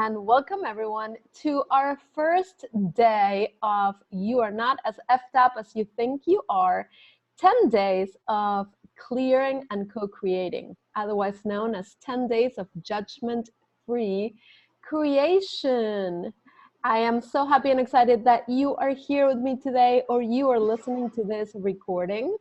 and welcome everyone to our first day of You Are Not As Effed Up As You Think You Are, 10 days of clearing and co-creating, otherwise known as 10 days of judgment-free creation. I am so happy and excited that you are here with me today, or you are listening to this recording.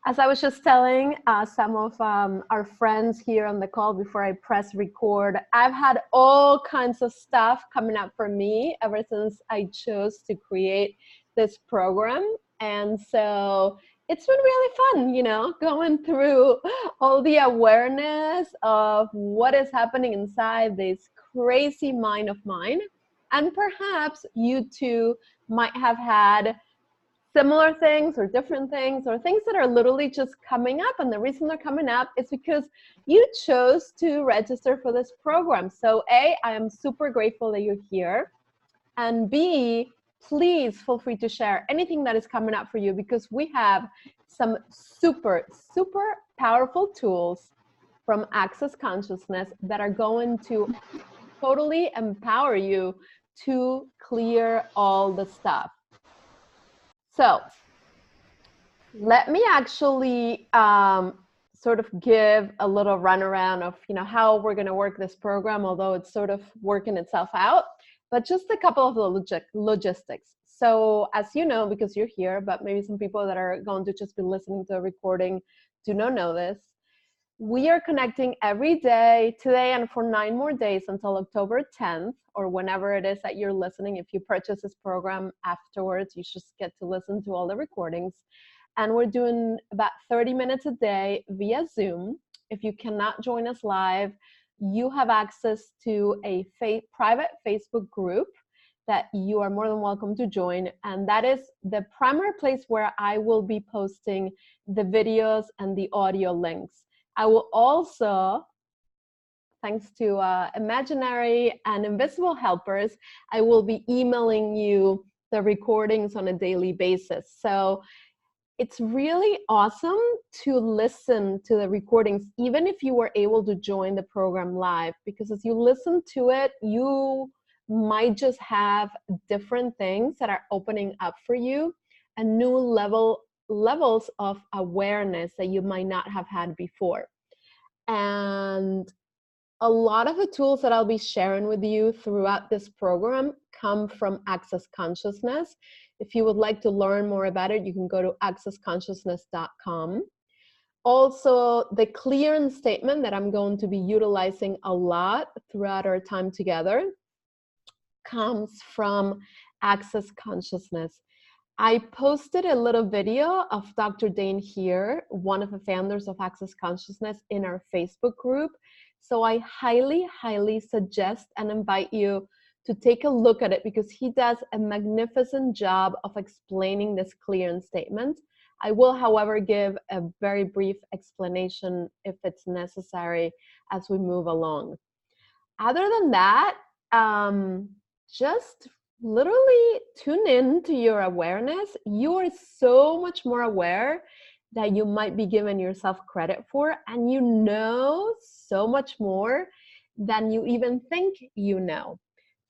As I was just telling some of our friends here on the call before I press record, I've had all kinds of stuff coming up for me ever since I chose to create this program. And so it's been really fun, you know, going through all the awareness of what is happening inside this crazy mind of mine. And perhaps you too might have had similar things or different things or things that are literally just coming up. And the reason they're coming up is because you chose to register for this program. So A, I am super grateful that you're here. And B, please feel free to share anything that is coming up for you, because we have some super, super powerful tools from Access Consciousness that are going to totally empower you to clear all the stuff. So let me actually sort of give a little runaround of how we're going to work this program, although it's sort of working itself out, but just a couple of the logistics. So as you know, because you're here, but maybe some people that are going to just be listening to a recording do not know this, we are connecting every day today and for 9 more days until October 10th, or whenever it is that you're listening. If you purchase this program afterwards, you just get to listen to all the recordings. And we're doing about 30 minutes a day via Zoom. If you cannot join us live, you have access to a private Facebook group that you are more than welcome to join. And that is the primary place where I will be posting the videos and the audio links. I will also, thanks to imaginary and invisible helpers, I will be emailing you the recordings on a daily basis. So it's really awesome to listen to the recordings, even if you were able to join the program live, because as you listen to it, you might just have different things that are opening up for you, a new levels of awareness that you might not have had before. And a lot of the tools that I'll be sharing with you throughout this program come from Access Consciousness. If you would like to learn more about it, you can go to accessconsciousness.com. Also, the clearance statement that I'm going to be utilizing a lot throughout our time together comes from Access Consciousness. I posted a little video of Dr. Dane here, one of the founders of Access Consciousness, in our Facebook group. So I highly, highly suggest and invite you to take a look at it, because he does a magnificent job of explaining this clearance statement. I will, however, give a very brief explanation if it's necessary as we move along. Other than that, just literally tune in to your awareness. You are so much more aware that you might be giving yourself credit for, and you know so much more than you even think you know.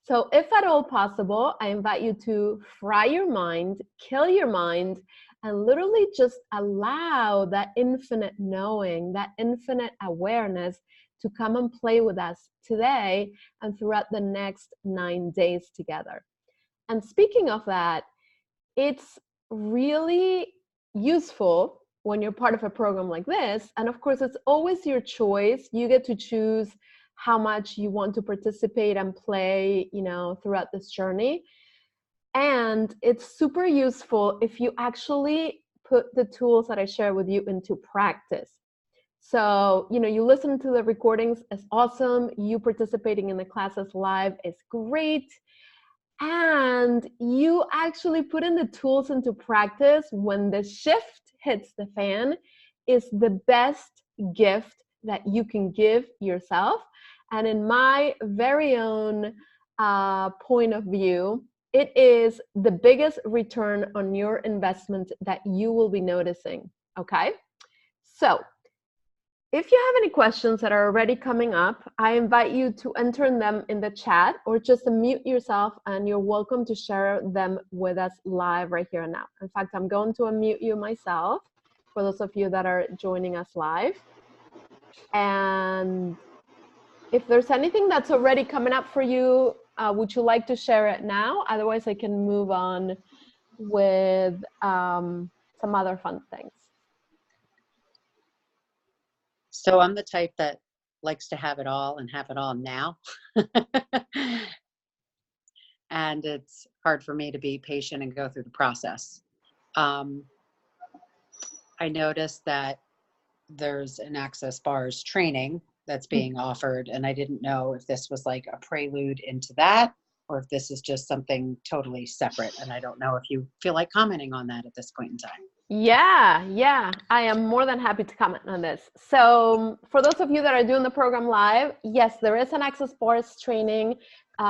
So if at all possible, I invite you to fry your mind, kill your mind, and literally just allow that infinite knowing, that infinite awareness to come and play with us today and throughout the next 9 days together. And speaking of that, it's really useful when you're part of a program like this. And of course, it's always your choice. You get to choose how much you want to participate and play, throughout this journey. And it's super useful if you actually put the tools that I share with you into practice. So, you listen to the recordings is awesome. You participating in the classes live is great. And you actually put in the tools into practice when the shift hits the fan is the best gift that you can give yourself. And in my very own point of view, it is the biggest return on your investment that you will be noticing, okay? So If you have any questions that are already coming up, I invite you to enter them in the chat or just unmute yourself, and you're welcome to share them with us live right here and now. In fact, I'm going to unmute you myself for those of you that are joining us live. And if there's anything that's already coming up for you, would you like to share it now? Otherwise, I can move on with some other fun things. So I'm the type that likes to have it all and have it all now. And it's hard for me to be patient and go through the process. I noticed that there's an Access Bars training that's being offered, and I didn't know if this was like a prelude into that or if this is just something totally separate. And I don't know if you feel like commenting on that at this point in time. Yeah, I am more than happy to comment on this. So for those of you that are doing the program live, yes, there is an Access Bars training,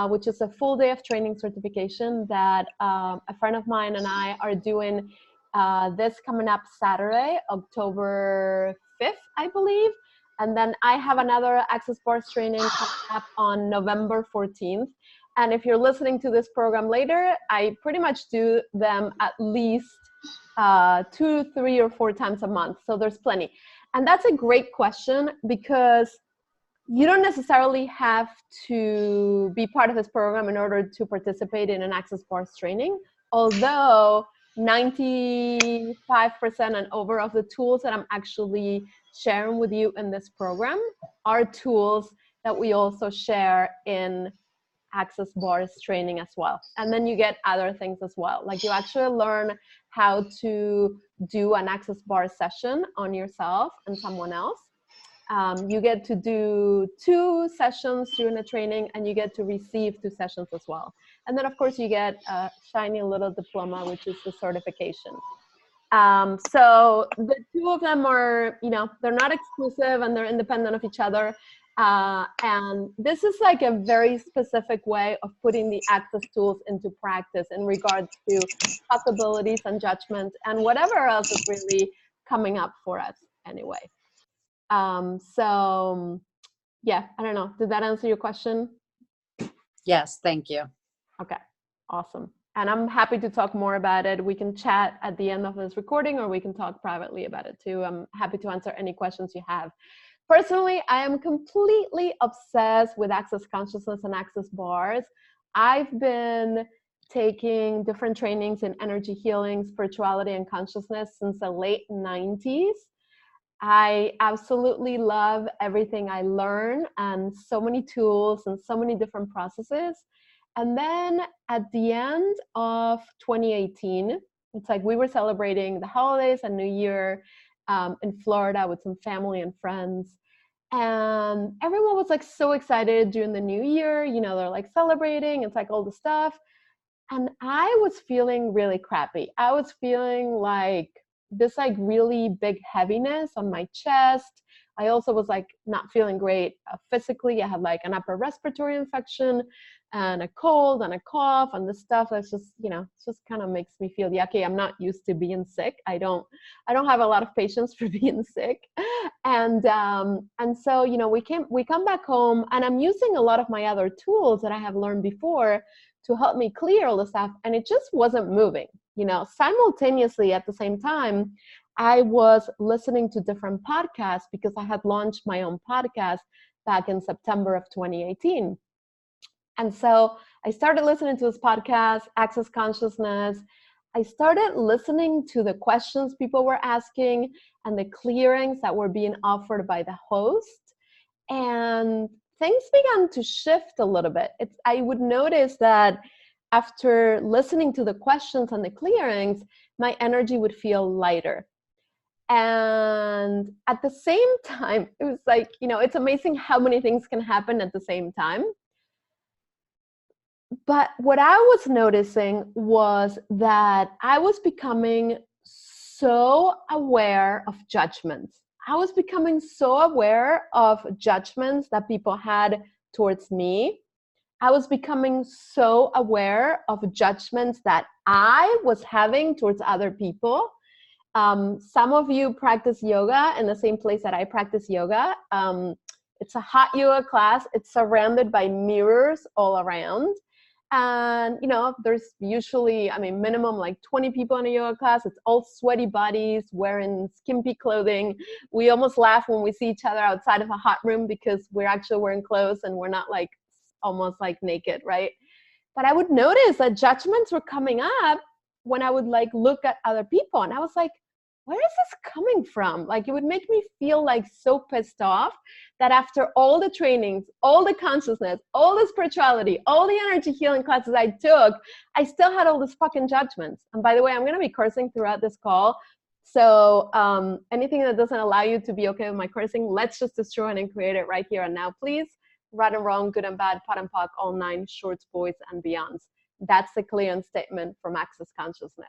which is a full day of training certification that a friend of mine and I are doing this coming up Saturday, October 5th, I believe. And then I have another Access Bars training coming up on November 14th. And if you're listening to this program later, I pretty much do them at least 2, 3, or 4 times a month. So there's plenty. And that's a great question, because you don't necessarily have to be part of this program in order to participate in an Access Bars training, although 95% and over of the tools that I'm actually sharing with you in this program are tools that we also share in Access Bars training as well. And then you get other things as well. Like you actually learn how to do an Access Bars session on yourself and someone else. You get to do 2 sessions during the training, and you get to receive 2 sessions as well. And then of course you get a shiny little diploma, which is the certification. So the 2 of them are, they're not exclusive and they're independent of each other. And this is like a very specific way of putting the Access tools into practice in regards to possibilities and judgment and whatever else is really coming up for us anyway. So yeah, I don't know. Did that answer your question? Yes, thank you. Okay, awesome. And I'm happy to talk more about it. We can chat at the end of this recording, or we can talk privately about it too. I'm happy to answer any questions you have. Personally, I am completely obsessed with Access Consciousness and Access Bars. I've been taking different trainings in energy healing, spirituality, and consciousness since the late 90s. I absolutely love everything I learn, and so many tools and so many different processes. And then at the end of 2018, it's like we were celebrating the holidays and New Year in Florida with some family and friends. And everyone was like so excited during the New Year, they're like celebrating, it's like all the stuff. And I was feeling really crappy. I was feeling like this like really big heaviness on my chest. I also was like not feeling great physically. I had like an upper respiratory infection and a cold and a cough and this stuff that's just, it just kind of makes me feel yucky. I'm not used to being sick. I don't have a lot of patience for being sick. And so, we come back home, and I'm using a lot of my other tools that I have learned before to help me clear all the stuff, and it just wasn't moving. Simultaneously at the same time, I was listening to different podcasts because I had launched my own podcast back in September of 2018. And so I started listening to this podcast, Access Consciousness. I started listening to the questions people were asking and the clearings that were being offered by the host. And things began to shift a little bit. I would notice that after listening to the questions and the clearings, my energy would feel lighter. And at the same time, it was like, it's amazing how many things can happen at the same time. But what I was noticing was that I was becoming so aware of judgments. I was becoming so aware of judgments that people had towards me. I was becoming so aware of judgments that I was having towards other people. Some of you practice yoga in the same place that I practice yoga. It's a hot yoga class. It's surrounded by mirrors all around. And, you know, there's usually, I mean, minimum like 20 people in a yoga class. It's all sweaty bodies wearing skimpy clothing. We almost laugh when we see each other outside of a hot room because we're actually wearing clothes and we're not like almost like naked, right? But I would notice that judgments were coming up when I would like look at other people. And I was like, where is this coming from? Like, it would make me feel like so pissed off that after all the trainings, all the consciousness, all the spirituality, all the energy healing classes I took, I still had all these fucking judgments. And by the way, I'm going to be cursing throughout this call. So anything that doesn't allow you to be okay with my cursing, let's just destroy it and create it right here and now, please. Right and wrong, good and bad, pot and pock, all nine, shorts, boys, and beyonds. That's the clearance statement from Access Consciousness.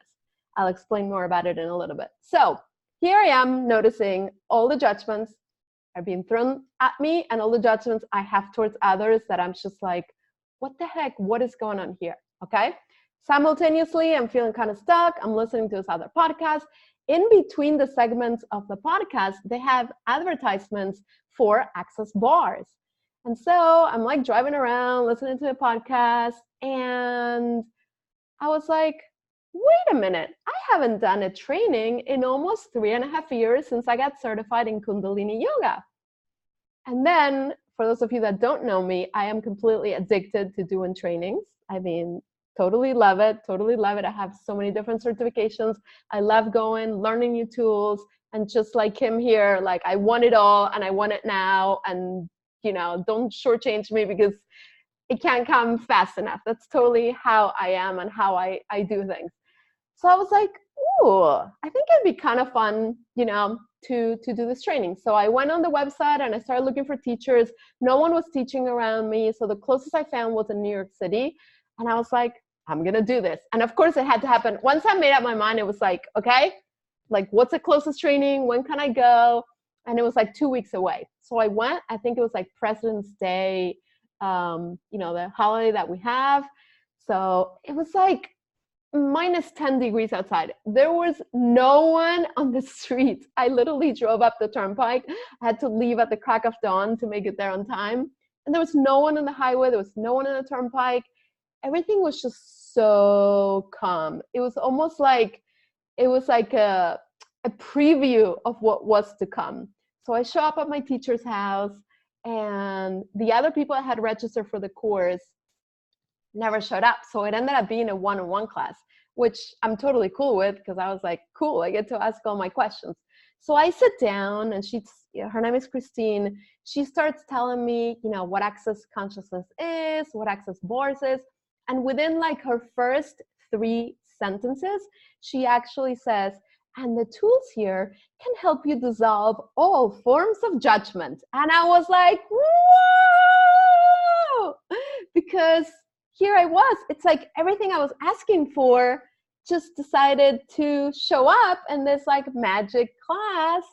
I'll explain more about it in a little bit. So here I am noticing all the judgments are being thrown at me and all the judgments I have towards others that I'm just like, what the heck? What is going on here? Okay. Simultaneously, I'm feeling kind of stuck. I'm listening to this other podcast. In between the segments of the podcast, they have advertisements for Access bars. And so I'm like driving around, listening to a podcast, and I was like, wait a minute, I haven't done a training in almost 3.5 years since I got certified in Kundalini Yoga. And then, for those of you that don't know me, I am completely addicted to doing trainings. I mean, totally love it, totally love it. I have so many different certifications. I love going, learning new tools, and just like Kim here, like I want it all and I want it now, and you know, don't shortchange me because it can't come fast enough. That's totally how I am and how I do things. So I was like, ooh, I think it'd be kind of fun, you know, to do this training. So I went on the website and I started looking for teachers. No one was teaching around me. So the closest I found was in New York City. And I was like, I'm going to do this. And of course it had to happen. Once I made up my mind, it was like, okay, like what's the closest training? When can I go? And it was like 2 weeks away. So I went, I think it was like President's Day, you know, the holiday that we have. So it was like minus 10 degrees outside. There was no one on the street. I literally drove up the turnpike. I had to leave at the crack of dawn to make it there on time. And there was no one on the highway. There was no one on the turnpike. Everything was just so calm. It was almost like, it was like a preview of what was to come. So I show up at my teacher's house, and the other people that had registered for the course never showed up. So it ended up being a one-on-one class, which I'm totally cool with because I was like, cool, I get to ask all my questions. So I sit down and her name is Christine. She starts telling me, you know, what Access Consciousness is, what Access Bars is. And within like her first 3 sentences, she actually says, and the tools here can help you dissolve all forms of judgment. And I was like, whoa! Because here I was. It's like everything I was asking for just decided to show up in this like magic class.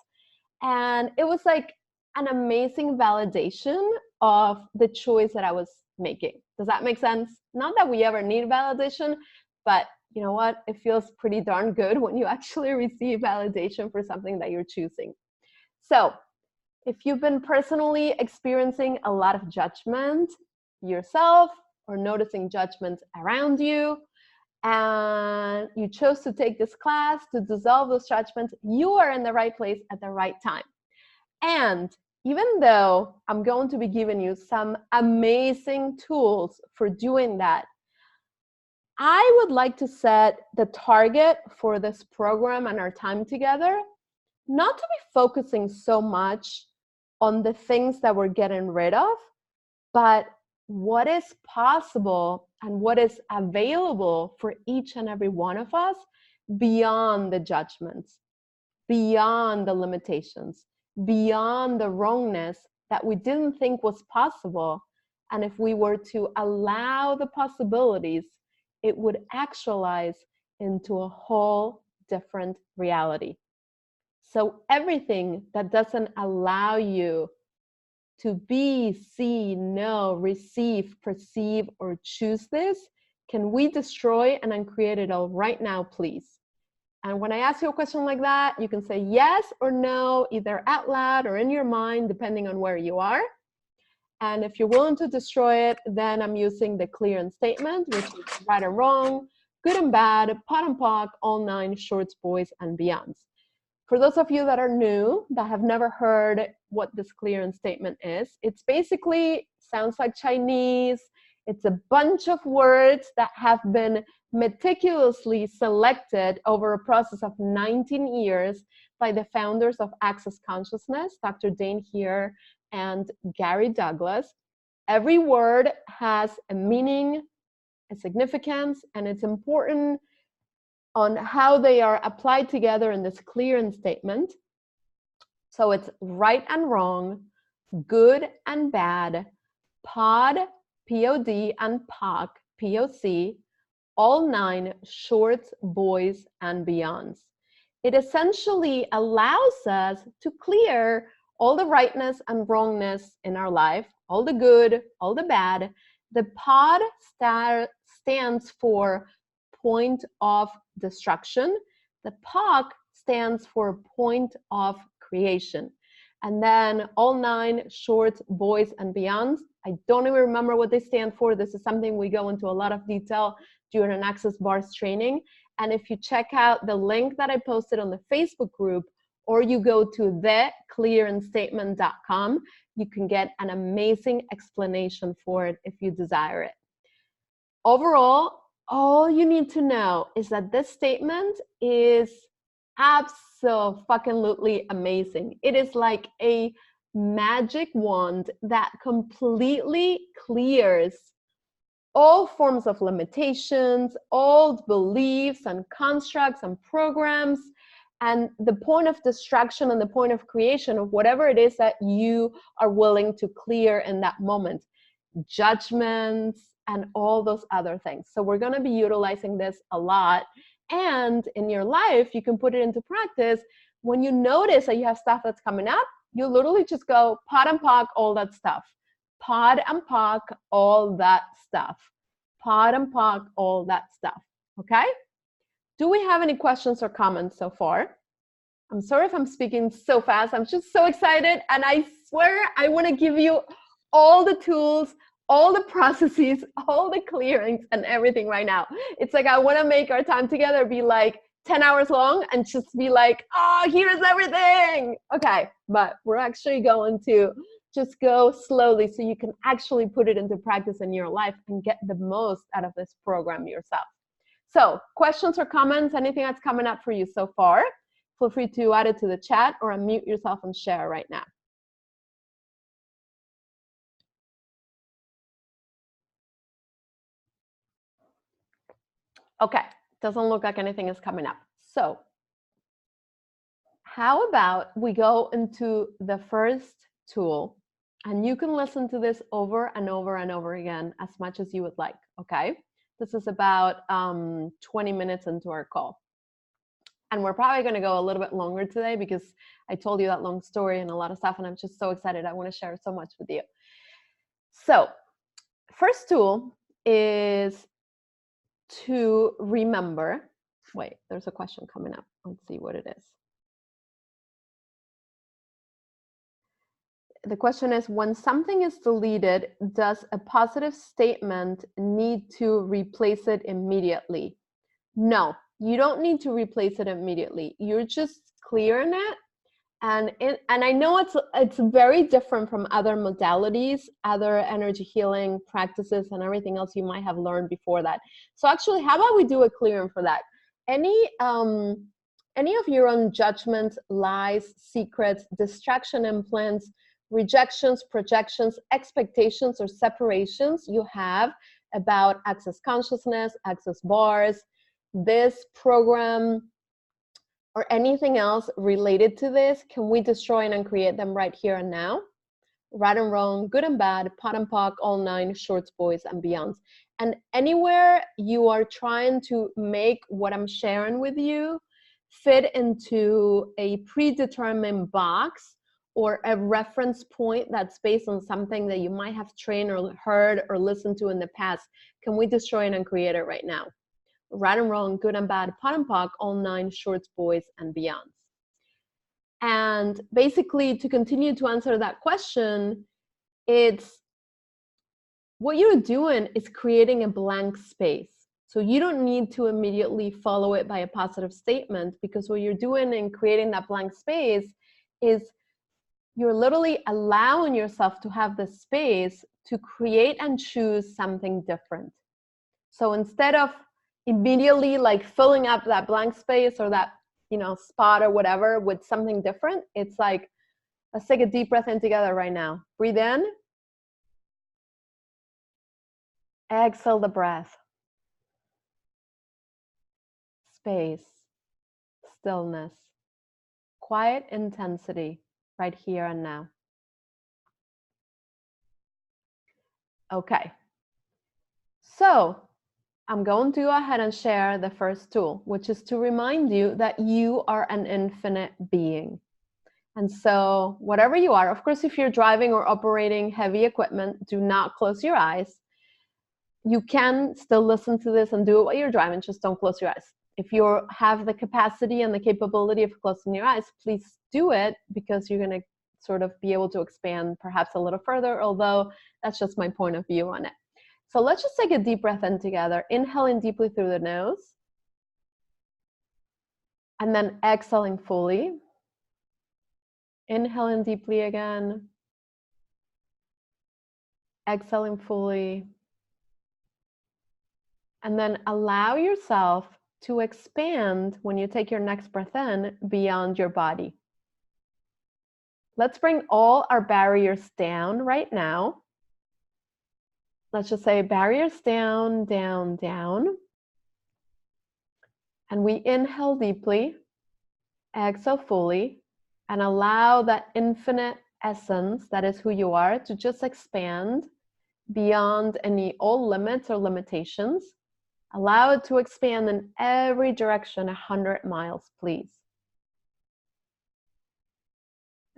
And it was like an amazing validation of the choice that I was making. Does that make sense? Not that we ever need validation, but you know what? It feels pretty darn good when you actually receive validation for something that you're choosing. So if you've been personally experiencing a lot of judgment yourself or noticing judgments around you, and you chose to take this class to dissolve those judgments, you are in the right place at the right time. And even though I'm going to be giving you some amazing tools for doing that, I would like to set the target for this program and our time together, not to be focusing so much on the things that we're getting rid of, but what is possible and what is available for each and every one of us beyond the judgments, beyond the limitations, beyond the wrongness that we didn't think was possible. And if we were to allow the possibilities, it would actualize into a whole different reality. So everything that doesn't allow you to be, see, know, receive, perceive, or choose this, can we destroy and uncreate it all right now, please? And when I ask you a question like that, you can say yes or no, either out loud or in your mind, depending on where you are. And if you're willing to destroy it, then I'm using the clearance statement, which is right and wrong, good and bad, pot and pock, all 9 shorts, boys, and beyonds. For those of you that are new, that have never heard what this clearance statement is, it's basically, sounds like Chinese. It's a bunch of words that have been meticulously selected over a process of 19 years by the founders of Access Consciousness, Dr. Dane Heer and Gary Douglas. Every word has a meaning, a significance, and it's important on how they are applied together in this clearance statement. So it's right and wrong, good and bad, pod, P-O-D, and POC, P-O-C, all 9 shorts, boys, and beyonds. It essentially allows us to clear all the rightness and wrongness in our life, all the good, all the bad. The pod stands for point of destruction. The POC stands for point of creation. And then all 9 shorts, boys, and beyonds. I don't even remember what they stand for. This is something we go into a lot of detail during an Access Bars training. And if you check out the link that I posted on the Facebook group, or you go to theclearancestatement.com, you can get an amazing explanation for it if you desire it. Overall, all you need to know is that this statement is absolutely amazing. It is like a magic wand that completely clears all forms of limitations, old beliefs and constructs and programs, and the point of destruction and the point of creation of whatever it is that you are willing to clear in that moment. Judgments and all those other things. So we're going to be utilizing this a lot. And in your life, you can put it into practice. When you notice that you have stuff that's coming up, you literally just go pot and pock all that stuff. Pod and pock all that stuff. Pod and pock all that stuff. Okay? Do we have any questions or comments so far? I'm sorry if I'm speaking so fast. I'm just so excited. And I swear I want to give you all the tools, all the processes, all the clearings and everything right now. It's like I want to make our time together be like 10 hours long and just be like, oh, here's everything. Okay, but we're actually going to just go slowly so you can actually put it into practice in your life and get the most out of this program yourself. So questions or comments, anything that's coming up for you so far, feel free to add it to the chat or unmute yourself and share right now. Okay, doesn't look like anything is coming up. So how about we go into the first tool, and you can listen to this over and over and over again as much as you would like, okay? This is about 20 minutes into our call. And we're probably going to go a little bit longer today because I told you that long story and a lot of stuff, and I'm just so excited. I want to share so much with you. So first tool is to remember. Wait, there's a question coming up. Let's see what it is. The question is, when something is deleted, does a positive statement need to replace it immediately? No, you don't need to replace it immediately. You're just clearing it. And I know it's very different from other modalities, other energy healing practices, and everything else you might have learned before that. So actually, how about we do a clearing for that? Any of your own judgments, lies, secrets, distraction implants, rejections, projections, expectations, or separations you have about Access Consciousness, Access Bars, this program, or anything else related to this, can we destroy and uncreate them right here and now? Right and wrong, good and bad, pot and pock, all 9, shorts, boys, and beyonds. And anywhere you are trying to make what I'm sharing with you fit into a predetermined box or a reference point that's based on something that you might have trained or heard or listened to in the past, can we destroy and uncreate it right now? right and wrong, good and bad, pot and pock, all 9 shorts, boys, and beyonds. And basically, to continue to answer that question, it's what you're doing is creating a blank space. So you don't need to immediately follow it by a positive statement, because what you're doing in creating that blank space is you're literally allowing yourself to have the space to create and choose something different. So instead of immediately like filling up that blank space or that, you know, spot or whatever with something different, it's like, let's take a deep breath in together right now. Breathe in. Exhale the breath. Space, stillness, quiet intensity right here and now. Okay. So I'm going to go ahead and share the first tool, which is to remind you that you are an infinite being. And so whatever you are, of course, if you're driving or operating heavy equipment, do not close your eyes. You can still listen to this and do it while you're driving, just don't close your eyes. If you have the capacity and the capability of closing your eyes, please do it, because you're going to sort of be able to expand perhaps a little further, although that's just my point of view on it. So let's just take a deep breath in together, inhaling deeply through the nose, and then exhaling fully. Inhaling deeply again, exhaling fully, and then allow yourself to expand when you take your next breath in beyond your body. Let's bring all our barriers down right now. Let's just say barriers down, down, down. And we inhale deeply, exhale fully, and allow that infinite essence, that is who you are, to just expand beyond any old limits or limitations. Allow it to expand in every direction 100 miles, please.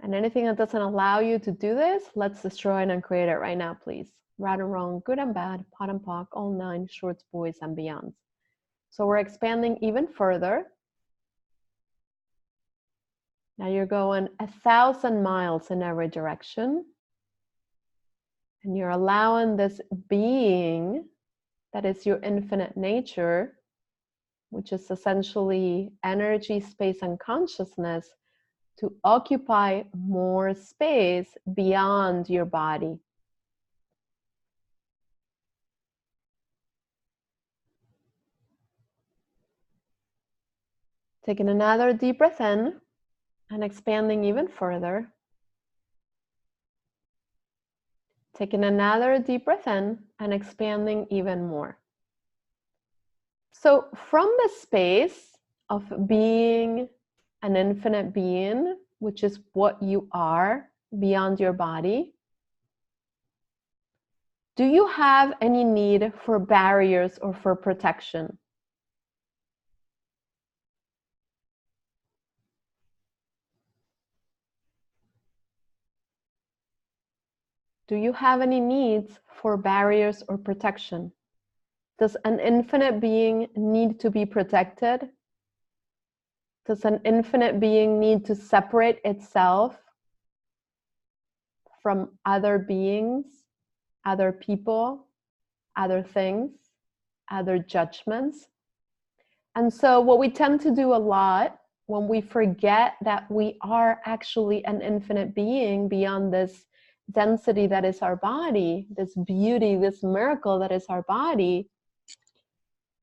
And anything that doesn't allow you to do this, let's destroy it and create it right now, please. Right and wrong, good and bad, pot and pock, all 9 shorts, boys, and beyonds. So we're expanding even further. Now you're going 1,000 miles in every direction. And you're allowing this being, that is your infinite nature, which is essentially energy, space, and consciousness, to occupy more space beyond your body. Taking another deep breath in and expanding even further. Taking another deep breath in and expanding even more. So from the space of being an infinite being, which is what you are beyond your body, do you have any need for barriers or for protection? Do you have any needs for barriers or protection? Does an infinite being need to be protected? Does an infinite being need to separate itself from other beings, other people, other things, other judgments? And so what we tend to do a lot when we forget that we are actually an infinite being beyond this density that is our body, this beauty, this miracle that is our body,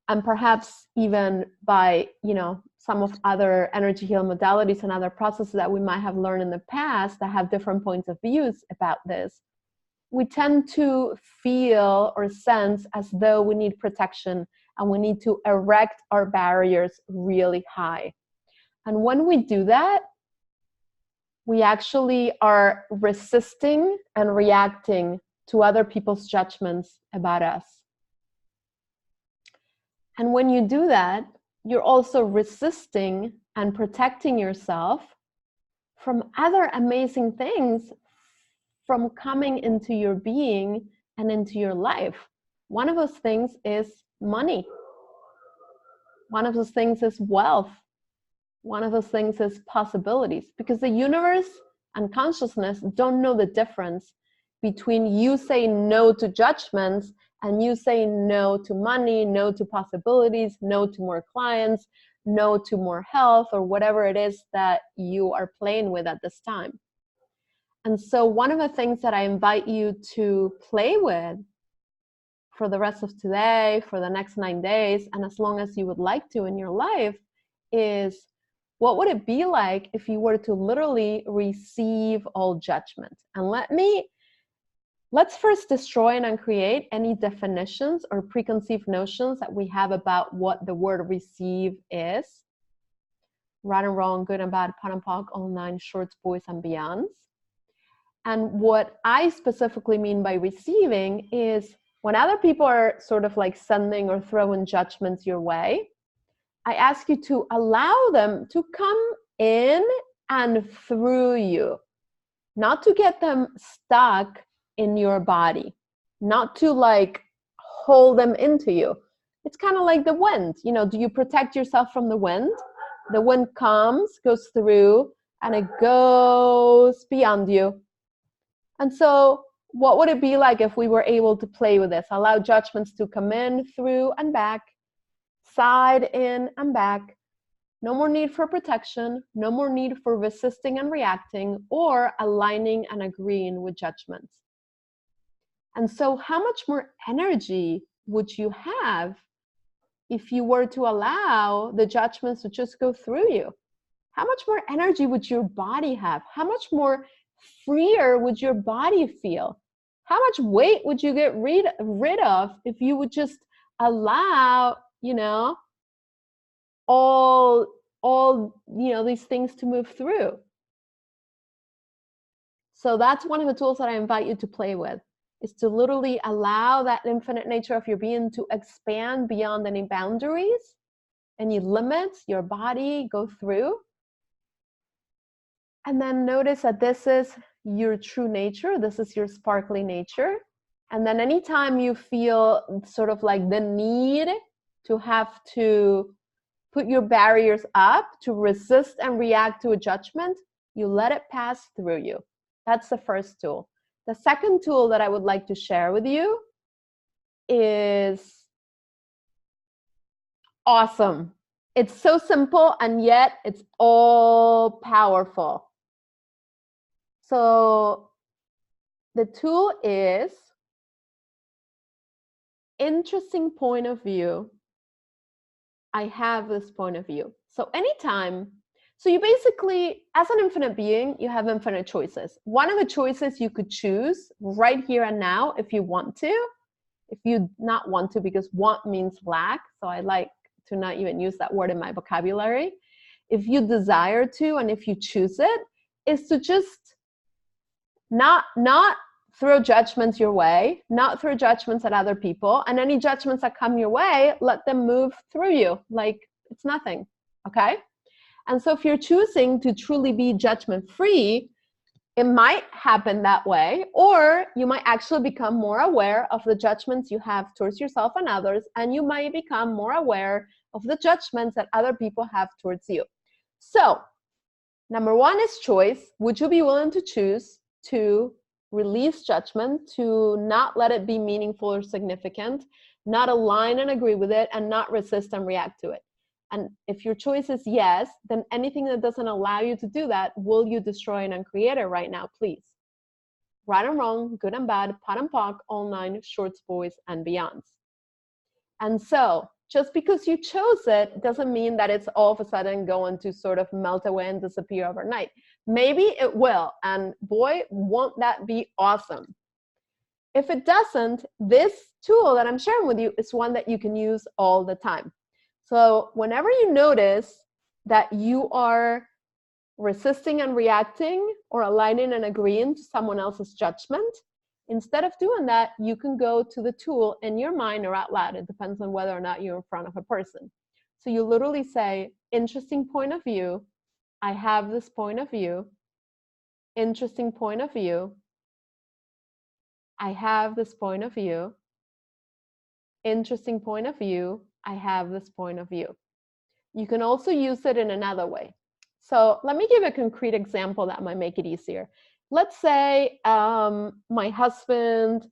and perhaps even by, you know, some of other energy healing modalities and other processes that we might have learned in the past that have different points of views about this, we tend to feel or sense as though we need protection and we need to erect our barriers really high. And when we do that, we actually are resisting and reacting to other people's judgments about us. And when you do that, you're also resisting and protecting yourself from other amazing things from coming into your being and into your life. One of those things is money. One of those things is wealth. One of those things is possibilities, because the universe and consciousness don't know the difference between you saying no to judgments and you saying no to money, no to possibilities, no to more clients, no to more health, or whatever it is that you are playing with at this time. And so one of the things that I invite you to play with for the rest of today, for the next 9 days, and as long as you would like to in your life, is what would it be like if you were to literally receive all judgment? And let's first destroy and uncreate any definitions or preconceived notions that we have about what the word receive is. Right and wrong, good and bad, pot and pock, all nine, shorts, boys, and beyonds. And what I specifically mean by receiving is when other people are sort of like sending or throwing judgments your way, I ask you to allow them to come in and through you, not to get them stuck in your body, not to like hold them into you. It's kind of like the wind. You know, do you protect yourself from the wind? The wind comes, goes through, and it goes beyond you. And so what would it be like if we were able to play with this? Allow judgments to come in, through, and back, side, in, and back. No more need for protection, no more need for resisting and reacting or aligning and agreeing with judgments. And so how much more energy would you have if you were to allow the judgments to just go through you? How much more energy would your body have? How much more freer would your body feel? How much weight would you get rid of if you would just allow, you know, all these things to move through? So that's one of the tools that I invite you to play with, is to literally allow that infinite nature of your being to expand beyond any boundaries, any limits your body go through. And then notice that this is your true nature, this is your sparkly nature. And then anytime you feel sort of like the need to have to put your barriers up, to resist and react to a judgment, you let it pass through you. That's the first tool. The second tool that I would like to share with you is awesome. It's so simple and yet it's all powerful. So the tool is interesting point of view. I have this point of view. So anytime, so you basically, as an infinite being, you have infinite choices. One of the choices you could choose right here and now, if you want to, if you not want to, because want means lack. So I like to not even use that word in my vocabulary. If you desire to, and if you choose it, is to just not throw judgments your way, not throw judgments at other people, and any judgments that come your way, let them move through you like it's nothing, okay? And so if you're choosing to truly be judgment-free, it might happen that way, or you might actually become more aware of the judgments you have towards yourself and others, and you might become more aware of the judgments that other people have towards you. So, number one is choice. Would you be willing to choose to release judgment, to not let it be meaningful or significant, not align and agree with it, and not resist and react to it? And if your choice is yes, then anything that doesn't allow you to do that, will you destroy and uncreate it right now, please? Right and wrong, good and bad, pot and pock, all nine, shorts, boys, and beyonds. And so just because you chose it doesn't mean that it's all of a sudden going to sort of melt away and disappear overnight. Maybe it will, and boy, won't that be awesome. If it doesn't, this tool that I'm sharing with you is one that you can use all the time. So whenever you notice that you are resisting and reacting or aligning and agreeing to someone else's judgment, instead of doing that, you can go to the tool in your mind or out loud. It depends on whether or not you're in front of a person. So you literally say, interesting point of view. I have this point of view. Interesting point of view. I have this point of view. Interesting point of view. I have this point of view. You can also use it in another way. So let me give a concrete example that might make it easier. Let's say my husband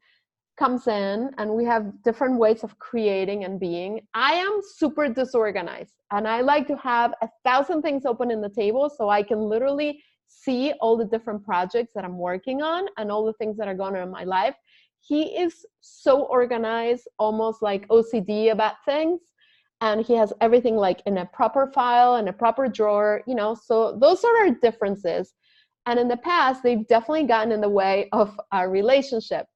comes in and we have different ways of creating and being. I am super disorganized and I like to have 1,000 things open in the table so I can literally see all the different projects that I'm working on and all the things that are going on in my life. He is so organized, almost like OCD about things. And he has everything like in a proper file, in a proper drawer, you know, so those are our differences. And in the past, they've definitely gotten in the way of our relationship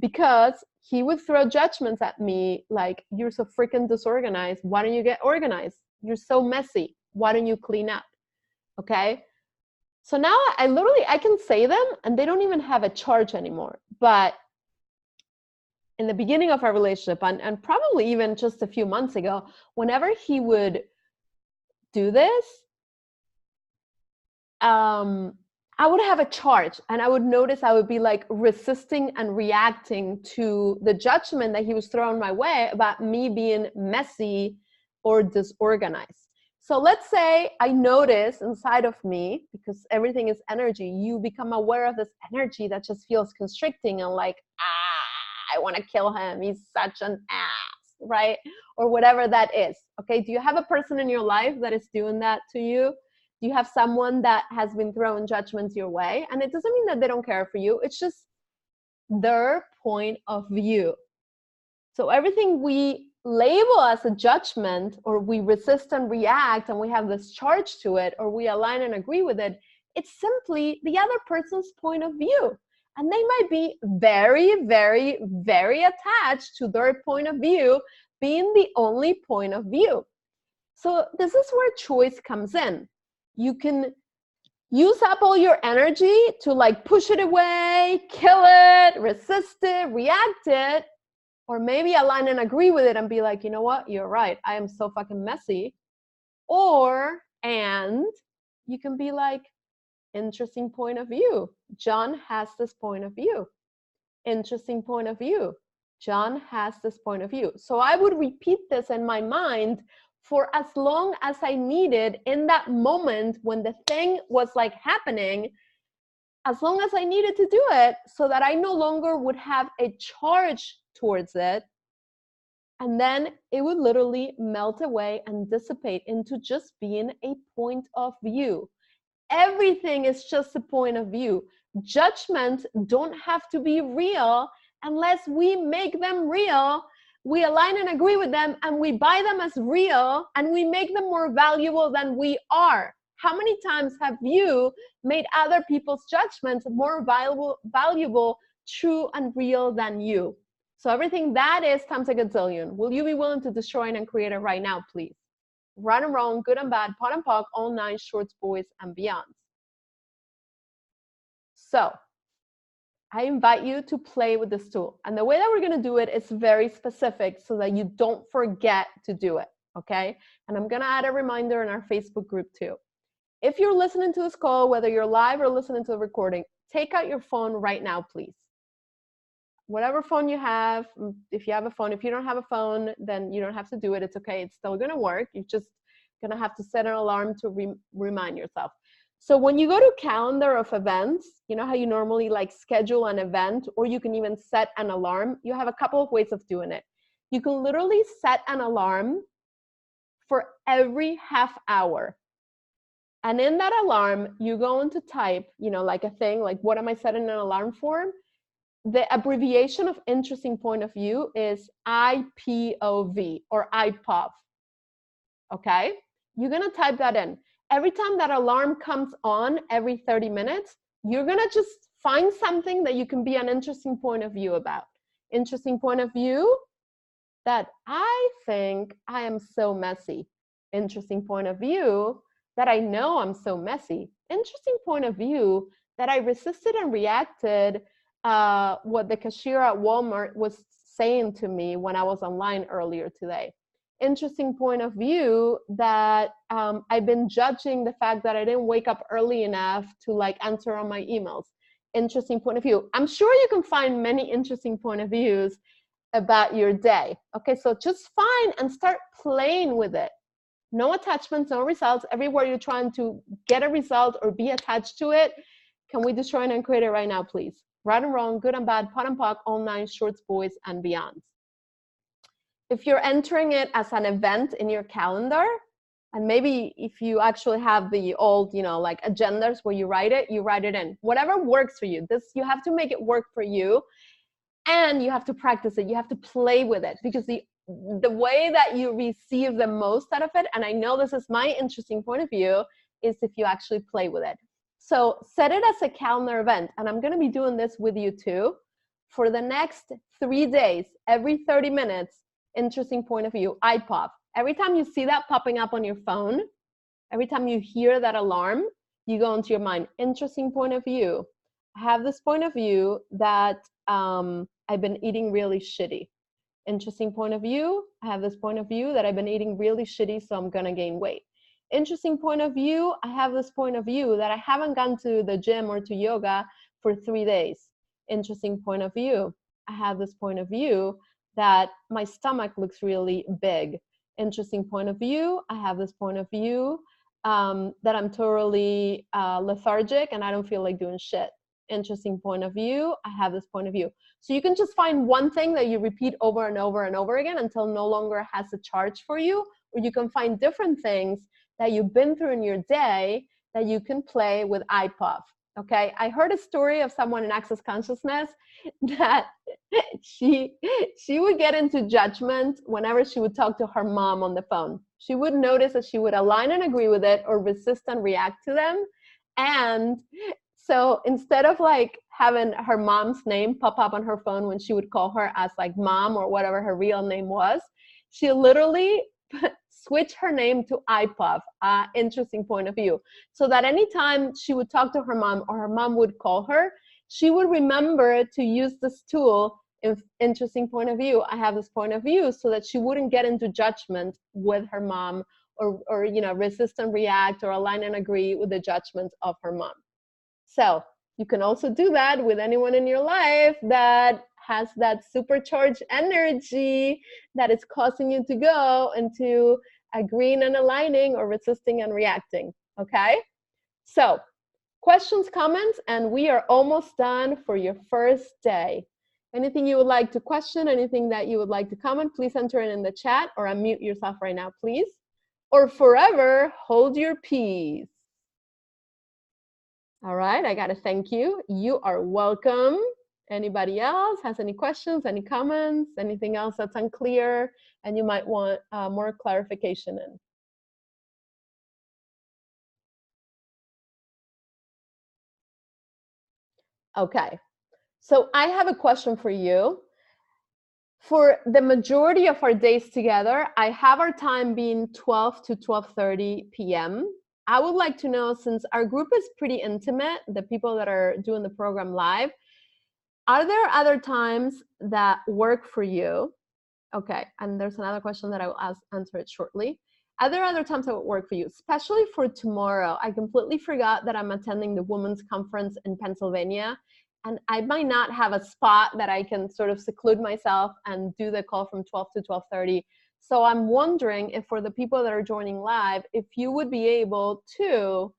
because he would throw judgments at me like, you're so freaking disorganized. Why don't you get organized? You're so messy. Why don't you clean up? Okay. So now I can say them and they don't even have a charge anymore. But in the beginning of our relationship and probably even just a few months ago, whenever he would do this, I would have a charge and I would notice I would be like resisting and reacting to the judgment that he was throwing my way about me being messy or disorganized. So let's say I notice inside of me, because everything is energy, you become aware of this energy that just feels constricting and like, I want to kill him. He's such an ass, right? Or whatever that is. Okay. Do you have a person in your life that is doing that to you? Do you have someone that has been throwing judgments your way? And it doesn't mean that they don't care for you. It's just their point of view. So everything we label as a judgment, or we resist and react and we have this charge to it, or we align and agree with it, it's simply the other person's point of view. And they might be very, very, very attached to their point of view being the only point of view. So this is where choice comes in. You can use up all your energy to like push it away, kill it, resist it, react it, or maybe align and agree with it and be like, you know what, you're right, I am so fucking messy. And you can be like, interesting point of view. John has this point of view. Interesting point of view. John has this point of view. So I would repeat this in my mind for as long as I needed in that moment when the thing was like happening, as long as I needed to do it so that I no longer would have a charge towards it. And then it would literally melt away and dissipate into just being a point of view. Everything is just a point of view. Judgments don't have to be real unless we make them real. We align and agree with them and we buy them as real and we make them more valuable than we are. How many times have you made other people's judgments more valuable, true, and real than you? So everything that is times a gazillion. Will you be willing to destroy and create it right now, please? Right and wrong, good and bad, pot and pock, all nine shorts, boys, and beyonds. So I invite you to play with this tool. And the way that we're going to do it is very specific so that you don't forget to do it, okay? And I'm going to add a reminder in our Facebook group too. If you're listening to this call, whether you're live or listening to the recording, take out your phone right now, please. Whatever phone you have, if you have a phone, if you don't have a phone, then you don't have to do it. It's okay. It's still going to work. You're just going to have to set an alarm to remind yourself. So when you go to calendar of events, you know how you normally like schedule an event, or you can even set an alarm. You have a couple of ways of doing it. You can literally set an alarm for every half hour. And in that alarm, you're going to type, you know, like a thing, like what am I setting an alarm for? The abbreviation of interesting point of view is IPOV or IPOV. Okay? You're going to type that in. Every time that alarm comes on every 30 minutes, you're going to just find something that you can be an interesting point of view about. Interesting point of view that I think I am so messy. Interesting point of view that I know I'm so messy. Interesting point of view that I resisted and reacted what the cashier at Walmart was saying to me when I was online earlier today. Interesting point of view that I've been judging the fact that I didn't wake up early enough to like answer on my emails. Interesting point of view. I'm sure you can find many interesting point of views about your day. Okay, so just find and start playing with it. No attachments, no results. Everywhere you're trying to get a result or be attached to it, can we destroy and uncreate it right now, please? Right and wrong, good and bad, pot and pock, all nine, shorts, boys, and beyonds. If you're entering it as an event in your calendar, and maybe if you actually have the old, like agendas where you write it in. Whatever works for you. This, you have to make it work for you, and you have to practice it. You have to play with it, because the way that you receive the most out of it, and I know this is my interesting point of view, is if you actually play with it. So set it as a calendar event, and I'm going to be doing this with you too. For the next 3 days, every 30 minutes, interesting point of view, IPOV. Every time you see that popping up on your phone, every time you hear that alarm, you go into your mind, interesting point of view. I have this point of view that I've been eating really shitty. Interesting point of view. I have this point of view that I've been eating really shitty, so I'm gonna gain weight. Interesting point of view. I have this point of view that I haven't gone to the gym or to yoga for 3 days. Interesting point of view. I have this point of view that my stomach looks really big. Interesting point of view. I have this point of view that I'm totally lethargic and I don't feel like doing shit. Interesting point of view. I have this point of view. So you can just find one thing that you repeat over and over and over again until no longer has a charge for you, or you can find different things that you've been through in your day that you can play with IPOV. Okay, I heard a story of someone in Access Consciousness that she would get into judgment whenever she would talk to her mom on the phone. She would notice that she would align and agree with it or resist and react to them. And so instead of like having her mom's name pop up on her phone when she would call her as like mom or whatever her real name was, she literally switch her name to IPOV, interesting point of view, so that anytime she would talk to her mom or her mom would call her, she would remember to use this tool, interesting point of view. I have this point of view, so that she wouldn't get into judgment with her mom or resist and react or align and agree with the judgments of her mom. So you can also do that with anyone in your life that has that supercharged energy that is causing you to go into agreeing and aligning or resisting and reacting, okay? So questions, comments, and we are almost done for your first day. Anything you would like to question, anything that you would like to comment, please enter it in the chat or unmute yourself right now, please. Or forever hold your peace. All right, I gotta thank you. You are welcome. Anybody else has any questions, any comments, anything else that's unclear and you might want more clarification in? Okay, so I have a question for you. For the majority of our days together, I have our time being 12 to 12:30 p.m. I would like to know, since our group is pretty intimate, the people that are doing the program live, are there other times that work for you? Okay, and there's another question that I will answer it shortly. Are there other times that would work for you, especially for tomorrow? I completely forgot that I'm attending the Women's Conference in Pennsylvania, and I might not have a spot that I can sort of seclude myself and do the call from 12 to 12:30. So I'm wondering if for the people that are joining live, if you would be able to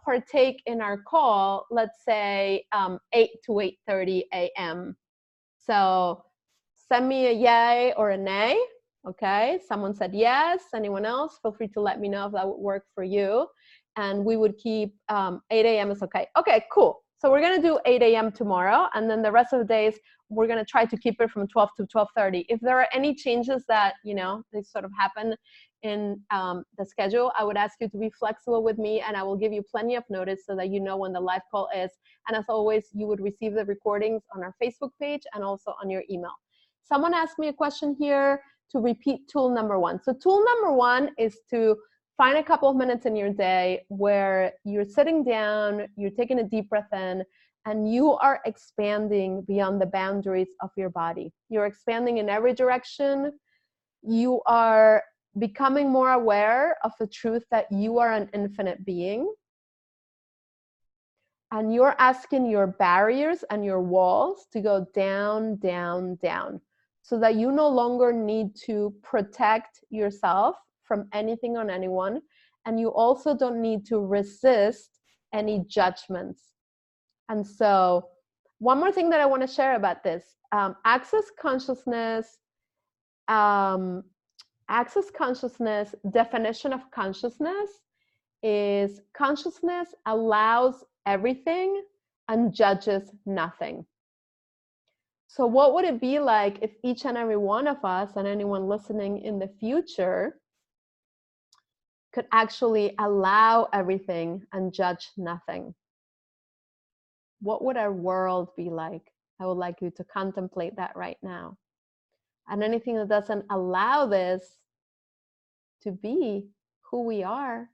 partake in our call, let's say 8 to 8:30 a.m. So send me a yay or a nay. Okay, someone said yes. Anyone else? Feel free to let me know if that would work for you. And we would keep 8 a.m. is okay. Okay, cool. So we're gonna do 8 a.m. tomorrow, and then the rest of the days we're gonna try to keep it from 12 to 12:30. If there are any changes that they sort of happen in the schedule, I would ask you to be flexible with me, and I will give you plenty of notice so that you know when the live call is. And as always, you would receive the recordings on our Facebook page and also on your email. Someone asked me a question here to repeat tool number 1. So tool number 1 is to find a couple of minutes in your day where you're sitting down, you're taking a deep breath in, and you are expanding beyond the boundaries of your body. You're expanding in every direction. You are becoming more aware of the truth that you are an infinite being. And you're asking your barriers and your walls to go down, down, down, so that you no longer need to protect yourself from anything on anyone. And you also don't need to resist any judgments. And so one more thing that I want to share about this, access consciousness, definition of consciousness is consciousness allows everything and judges nothing. So what would it be like if each and every one of us and anyone listening in the future could actually allow everything and judge nothing? What would our world be like? I would like you to contemplate that right now. And anything that doesn't allow this to be who we are,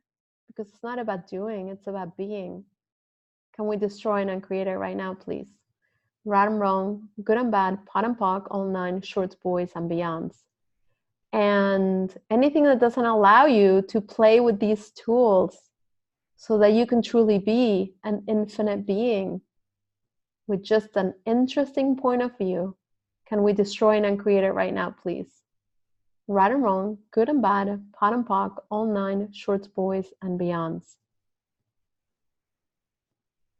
because it's not about doing, it's about being. Can we destroy and uncreate it right now, please? Right and wrong, good and bad, pot and pock, all nine, shorts, boys, and beyonds. And anything that doesn't allow you to play with these tools so that you can truly be an infinite being with just an interesting point of view, can we destroy and uncreate it right now, please? Right and wrong, good and bad, pot and pock, all nine, shorts, boys, and beyonds.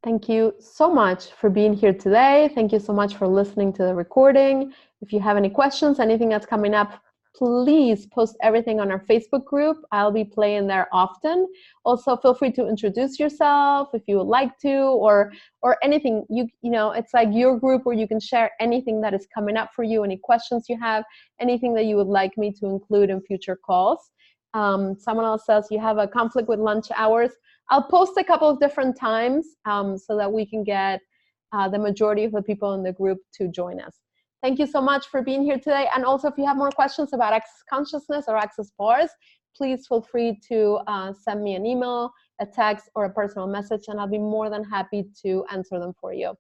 Thank you so much for being here today. Thank you so much for listening to the recording. If you have any questions, anything that's coming up, please post everything on our Facebook group. I'll be playing there often. Also, feel free to introduce yourself if you would like to, or anything. You know, it's like your group where you can share anything that is coming up for you, any questions you have, anything that you would like me to include in future calls. Someone else says you have a conflict with lunch hours. I'll post a couple of different times so that we can get the majority of the people in the group to join us. Thank you so much for being here today. And also, if you have more questions about access consciousness or access bars, please feel free to send me an email, a text, or a personal message, and I'll be more than happy to answer them for you.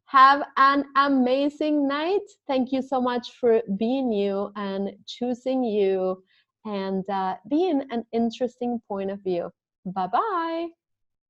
Have an amazing night. Thank you so much for being you and choosing you and being an interesting point of view. Bye-bye.